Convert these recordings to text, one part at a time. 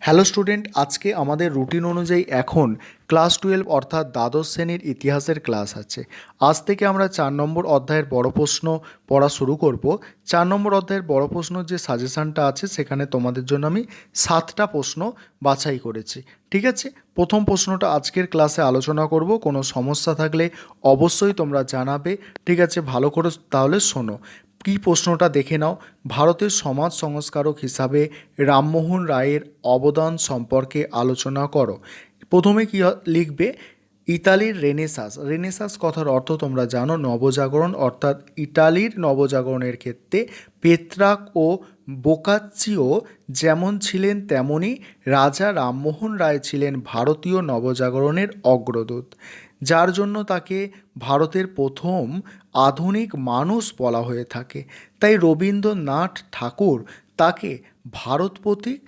Hello student, আজকে আমাদের routine অনুযায়ী এখন ক্লাস 12 অর্থাৎ দ্বাদশ শ্রেণীর ইতিহাসের ক্লাস আছে। আজ থেকে আমরা 4 নম্বর অধ্যায়ের বড় প্রশ্ন পড়া শুরু করব। 4 নম্বর অধ্যায়ের বড় প্রশ্ন যে সাজেশানটা আছে সেখানে তোমাদের জন্য আমি 7টা প্রশ্ন বাছাই করেছি। ঠিক আছে, প্রথম প্রশ্নটা আজকের ক্লাসে আলোচনা করব। কোনো সমস্যা থাকলে অবশ্যই তোমরা জানাবে। ঠিক আছে, ভালো করে তাহলে শোনো। কি প্রশ্নটা দেখে নাও। ভারতের সমাজ সংস্কারক হিসাবে রামমোহন রায়ের অবদান সম্পর্কে আলোচনা করো। প্রথমে কি লিখবে? ইতালির রেনেসাঁস। রেনেসাঁস কথার অর্থ তোমরা জানো, নবজাগরণ। অর্থাৎ ইতালির নবজাগরণের ক্ষেত্রে পেত্রাক ও বোকাচ্চিও যেমন ছিলেন তেমনি রাজা রামমোহন রায় ছিলেন ভারতীয় নবজাগরণের অগ্রদূত, যার জন্য তাকে ভারতের প্রথম আধুনিক মানুষ বলা হয়ে থাকে। তাই রবীন্দ্রনাথ ঠাকুর তাকে ভারত প্রতীক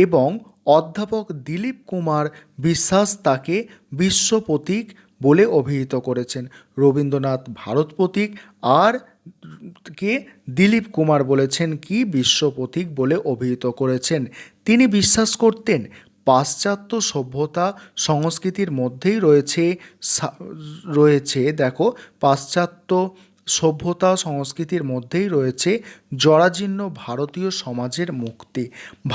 এবং অধ্যাপক দিলীপ কুমার বিশ্বাস তাকে বিশ্ব প্রতীক বলে অভিহিত করেছেন। রবীন্দ্রনাথ ভারত প্রতীক আর কে দিলীপ কুমার বলেছেন কি বিশ্ব প্রতীক বলে অভিহিত করেছেন। তিনি বিশ্বাস করতেন পাশ্চাত্য সভ্যতা সংস্কৃতির মধ্যেই রয়েছে দেখো, পাশ্চাত্য সভ্যতা সংস্কৃতির মধ্যেই রয়েছে জরাজীর্ণ ভারতীয় সমাজের মুক্তি।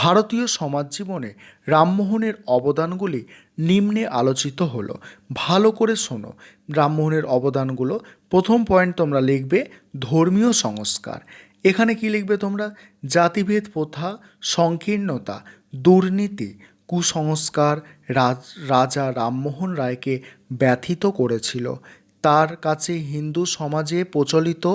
ভারতীয় সমাজ জীবনে রামমোহনের অবদানগুলি নিম্নে আলোচিত হলো। ভালো করে শোনো রামমোহনের অবদানগুলো। প্রথম পয়েন্ট তোমরা লিখবে ধর্মীয় সংস্কার। এখানে কি লিখবে তোমরা? জাতিভেদ প্রথা, সংকীর্ণতা, দুর্নীতি, কুসংস্কার রাজা রামমোহন রায়কে ব্যথিত করেছিল। তার কাছে হিন্দু সমাজে প্রচলিত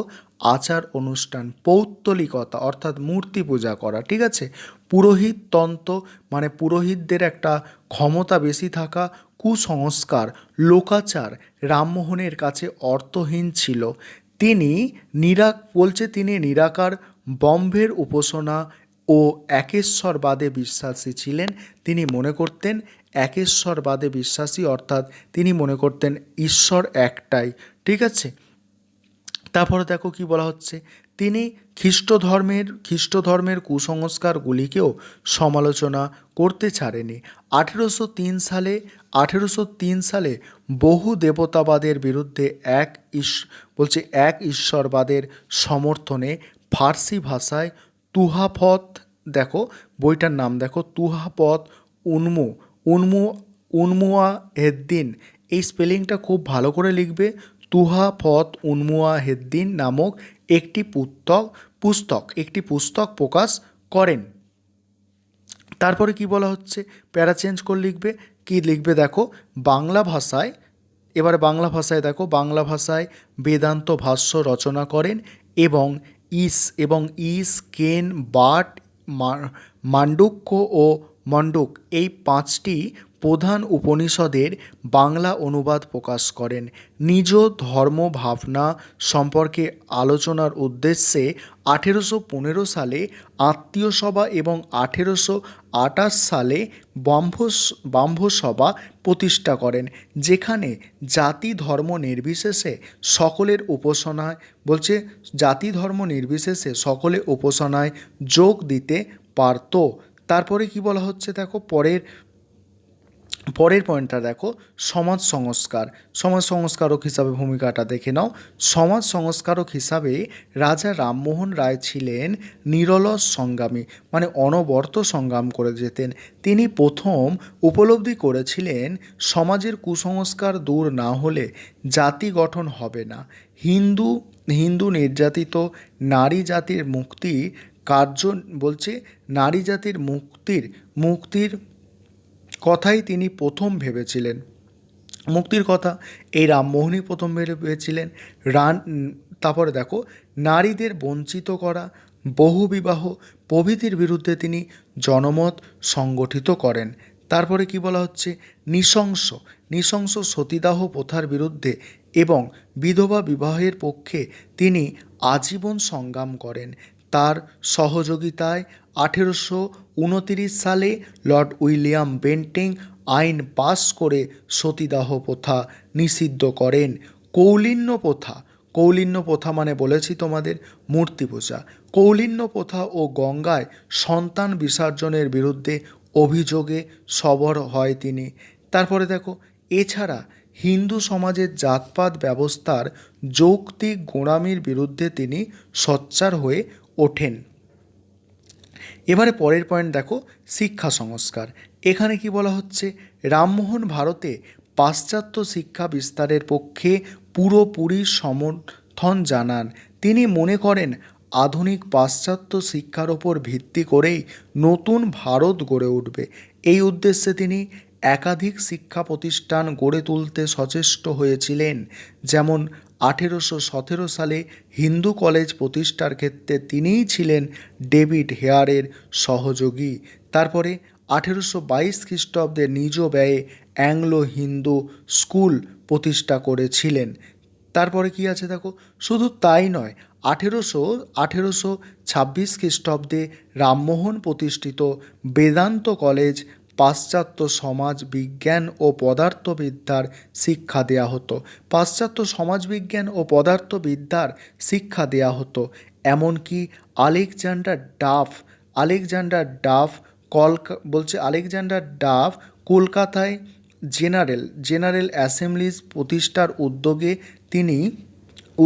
আচার অনুষ্ঠান, পৌত্তলিকতা অর্থাৎ মূর্তি পূজা করা, ঠিক আছে, পুরোহিততন্ত্র মানে পুরোহিতদের একটা ক্ষমতা বেশি থাকা, কুসংস্কার, লোকাচার রামমোহনের কাছে অর্থহীন ছিল। তিনি তিনি নিরাকার ব্রহ্মের উপাসনা ও একেশ্বরবাদে বিশ্বাসী ছিলেন। তিনি মনে করতেন একেশ্বরবাদে বিশ্বাসী অর্থাৎ তিনি মনে করতেন ঈশ্বর একটাই। ঠিক আছে, তারপরে দেখো কি বলা হচ্ছে, তিনি খ্রিস্ট ধর্মের কুসংস্কারগুলিকেও সমালোচনা করতে ছাড়েনি। 1803 সালে বহু দেবতাবাদের বিরুদ্ধে এক ঈশ্বরবাদের সমর্থনে ফার্সি ভাষায় তুহাফত, দেখো বইটার নাম দেখো, তুহাফত উনমুয়াহেদ্দিন, এই স্পেলিংটা খুব ভালো করে লিখবে, তুহাফত উনমুয়াহেদ্দিন নামক একটি পুস্তক প্রকাশ করেন। তারপরে কি বলা হচ্ছে, প্যারা চেঞ্জ করে লিখবে। কি লিখবে দেখো, বাংলা ভাষায়, এবারে বাংলা ভাষায় দেখো, বাংলা ভাষায় বেদান্ত ভাষ্য রচনা করেন এবং কেন, বাট, মান্ডুক্য ও মণ্ডুক এই 5টি প্রধান উপনিষদের বাংলা অনুবাদ প্রকাশ করেন। নিজ ধর্ম ভাবনা সম্পর্কে আলোচনার উদ্দেশ্যে 1815 সালে আত্মীয় সভা এবং 1828 সালে ব্রাহ্মসভা প্রতিষ্ঠা করেন, যেখানে জাতি ধর্ম নির্বিশেষে সকলে উপাসনায় যোগ দিতে পারত। তারপরে কি বলা হচ্ছে দেখো, পরের পয়েন্টটা দেখো, সমাজ সংস্কারক হিসাবে ভূমিকাটা দেখে নাও। সমাজ সংস্কারক হিসাবে রাজা রামমোহন রায় ছিলেন নিরলস সংগ্রামী, মানে অনবরত সংগ্রাম করে যেতেন। তিনি প্রথম উপলব্ধি করেছিলেন সমাজের কুসংস্কার দূর না হলে জাতি গঠন হবে না। হিন্দু নির্যাতিত নারী জাতির নারী জাতির মুক্তির কথাই তিনি প্রথম ভেবেছিলেন। মুক্তির কথা এই রামমোহনই প্রথম ভেবেছিলেন। তারপরে দেখো, নারীদের বঞ্চিত করা, বহুবিবাহ প্রভৃতির বিরুদ্ধে তিনি জনমত সংগঠিত করেন। তারপরে কি বলা হচ্ছে, নৃশংস সতীদাহ প্রথার বিরুদ্ধে এবং বিধবা বিবাহের পক্ষে তিনি আজীবন সংগ্রাম করেন। তার সহযোগিতায় 1829 সালে লর্ড উইলিয়াম বেন্টিং আইন পাস করে সতীদাহ প্রথা নিষিদ্ধ করেন। কৌলিন্য প্রথা মানে বলেছি তোমাদের মূর্তি পূজা, কৌলিন্য প্রথা ও গঙ্গায় সন্তান বিসর্জনের বিরুদ্ধে অভিযোগে সবর হয় তিনি। তারপরে দেখো, এছাড়া হিন্দু সমাজের জাতপাত ব্যবস্থার যৌক্তিক গোঁড়ামির বিরুদ্ধে তিনি সোচ্চার হয়ে ওঠেন। এবারে পরের পয়েন্ট দেখো, শিক্ষা সংস্কার। এখানে কি বলা হচ্ছে, রামমোহন ভারতে পাশ্চাত্য শিক্ষা বিস্তারের পক্ষে পুরোপুরি সমর্থন জানান। তিনি মনে করেন আধুনিক পাশ্চাত্য শিক্ষার ওপর ভিত্তি করেই নতুন ভারত গড়ে উঠবে। এই উদ্দেশ্যে তিনি একাধিক শিক্ষা প্রতিষ্ঠান গড়ে তুলতে সচেষ্ট হয়েছিলেন। যেমন 1817 সালে হিন্দু কলেজ প্রতিষ্ঠার ক্ষেত্রে তিনিই ছিলেন ডেভিড হেয়ারের সহযোগী। তারপরে 1822 খ্রিস্টাব্দে নিজ ব্যয়ে অ্যাংলো হিন্দু স্কুল প্রতিষ্ঠা করেছিলেন। তারপরে কি আছে দেখো, শুধু তাই নয়, 1826 খ্রিস্টাব্দে রামমোহন প্রতিষ্ঠিত বেদান্ত কলেজ পাশ্চাত্য সমাজ বিজ্ঞান ও পদার্থবিদ্যার শিক্ষা দেয়া হতো। পাশ্চাত্য সমাজবিজ্ঞান ও পদার্থবিদ্যার শিক্ষা দেয়া হতো। এমনকি আলেকজান্ডার ডাফ কলকাতায় জেনারেল অ্যাসেম্বলিজ প্রতিষ্ঠার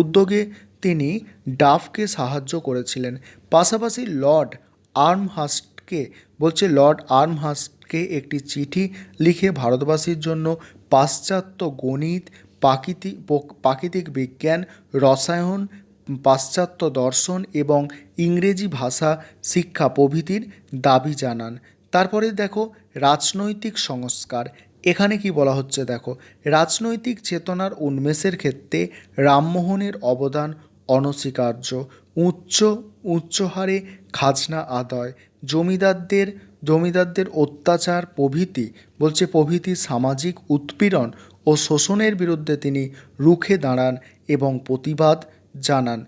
উদ্যোগে তিনি ডাফকে সাহায্য করেছিলেন। পাশাপাশি লর্ড আর্মহার্স্টকে একটি চিঠি লিখে ভারতবাসীর জন্য পাশ্চাত্য গণিত, প্রাকৃতিক বিজ্ঞান, রসায়ন, পাশ্চাত্য দর্শন এবং ইংরেজি ভাষা শিক্ষা প্রভৃতির দাবি জানান। তারপরে দেখো, রাজনৈতিক সংস্কার। এখানে কি বলা হচ্ছে দেখো, রাজনৈতিক চেতনার উন্মেষের ক্ষেত্রে রামমোহনের অবদান অনস্বীকার্য। উচ্চ হারে খাজনা আদায়, জমিদারদের অত্যাচার প্রভৃতি সামাজিক উৎপীড়ন ও শোষণের বিরুদ্ধে তিনি রুখে দাঁড়ান এবং প্রতিবাদ জানান।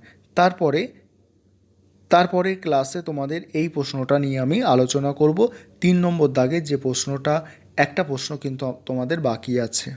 তারপরে ক্লাসে তোমাদের এই প্রশ্নটা নিয়ে আমি আলোচনা করব। 3 নম্বর দাগের যে প্রশ্নটা, একটা প্রশ্ন কিন্তু তোমাদের বাকি আছে।